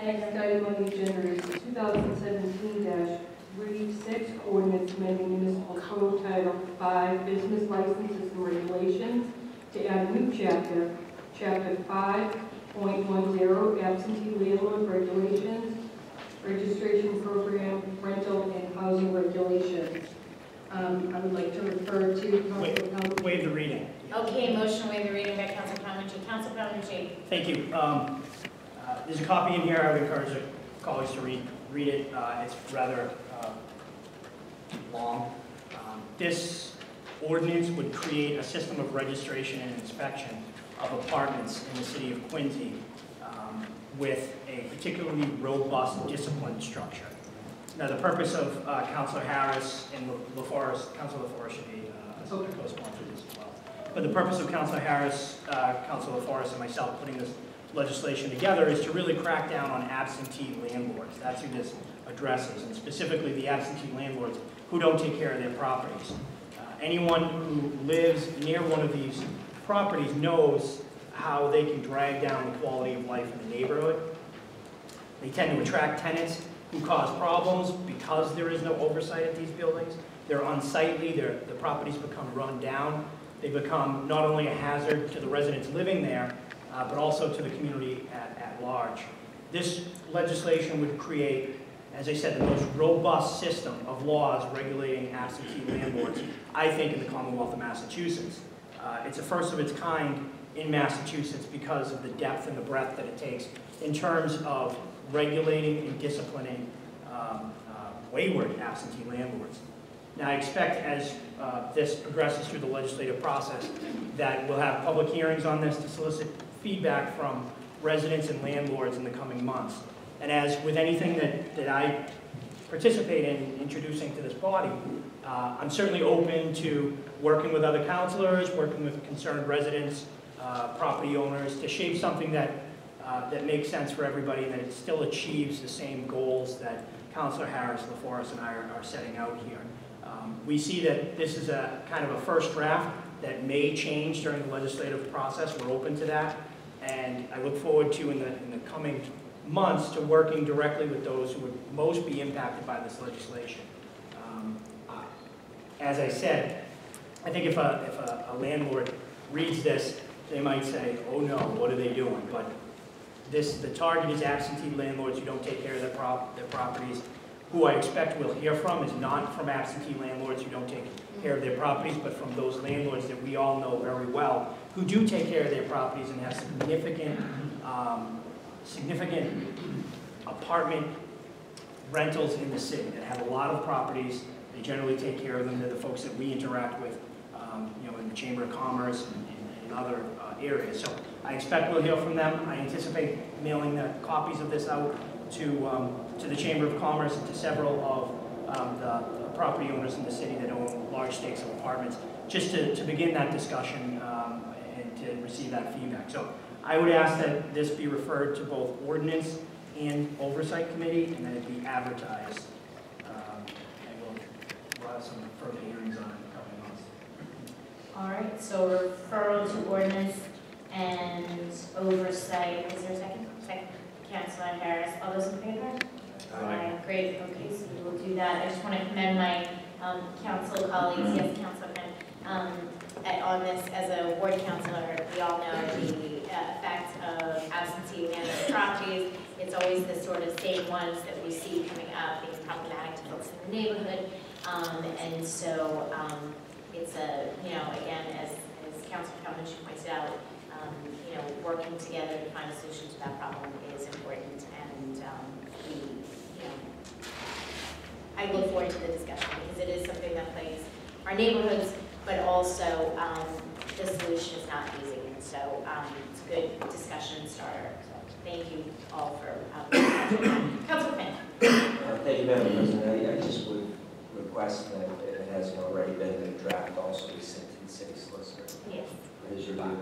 Next item on the agenda is 2017-36 Ordinance Amending Municipal Code Title 5 Business Licenses and Regulations to add a new chapter, Chapter 5.10 Absentee Landlord Regulations, Registration Program, Rental and Housing Regulations. I would like to refer to Council. Waive the reading. Okay, motion to waive the reading by Council PALMUCCI. Council PALMUCCI. Thank you. There's a copy in here. I would encourage the colleagues to read it. It's rather long. This ordinance would create a system of registration and inspection of apartments in the City of Quincy with a particularly robust discipline structure. Now, the purpose of Councilor Harris and LaForest, Councilor LaForest should be co-sponsor this as well. But the purpose of Councilor Harris, Councilor LaForest, and myself putting this legislation together is to really crack down on absentee landlords. That's who this addresses, and specifically the absentee landlords who don't take care of their properties. Anyone who lives near one of these properties knows how they can drag down the quality of life in the neighborhood. They tend to attract tenants who cause problems because there is no oversight at these buildings. They're unsightly, the properties become run down. They become not only a hazard to the residents living there, but also to the community at large. This legislation would create, as I said, the most robust system of laws regulating absentee landlords, I think, in the Commonwealth of Massachusetts. It's a first of its kind in Massachusetts because of the depth and the breadth that it takes in terms of regulating and disciplining wayward absentee landlords. Now, I expect as this progresses through the legislative process that we'll have public hearings on this to solicit feedback from residents and landlords in the coming months. And as with anything that I participate in introducing to this body, I'm certainly open to working with other councilors, working with concerned residents, property owners, to shape something that makes sense for everybody and that it still achieves the same goals that Councilor Harris, LaForest, and I are setting out here. We see that this is a kind of a first draft that may change during the legislative process. We're open to that. And I look forward to, in the coming months, to working directly with those who would most be impacted by this legislation. As I said, I think if a landlord reads this, they might say, oh no, what are they doing? But the target is absentee landlords who don't take care of their properties. Who I expect we'll hear from is not from absentee landlords who don't take care of their properties, but from those landlords that we all know very well, who do take care of their properties and have significant apartment rentals in the city that have a lot of properties. They generally take care of them. They're the folks that we interact with, in the Chamber of Commerce and other areas. So I expect we'll hear from them. I anticipate mailing the copies of this out to the Chamber of Commerce and to several of the property owners in the city that own large stakes of apartments, just to begin that discussion and to receive that feedback. So I would ask that this be referred to both Ordinance and Oversight Committee, and that it be advertised. And we'll have some further hearings on it in a couple of months. All right, so referral to Ordinance and Oversight. Is there a second? Second. Councilor Harris. All those in favor? Aye. Great. Okay, so we will do that. I just want to commend my council colleagues. Yes, Councilor Penn. On this, as a ward councilor, we all know the effect of absentee landlord properties. It's always the sort of same ones that we see coming up, being problematic to folks in the neighborhood. And so it's again, as Councilor PALMUCCI pointed out, working together to find a solution to that problem is important, and I look forward to the discussion because it is something that plagues our neighborhoods, but also the solution is not easy, and so it's a good discussion starter. So thank you all for Councilor Finn. Thank you, Madam President. I just would request that if it hasn't already been, the draft also be sent to the city solicitor. Yes. For his review.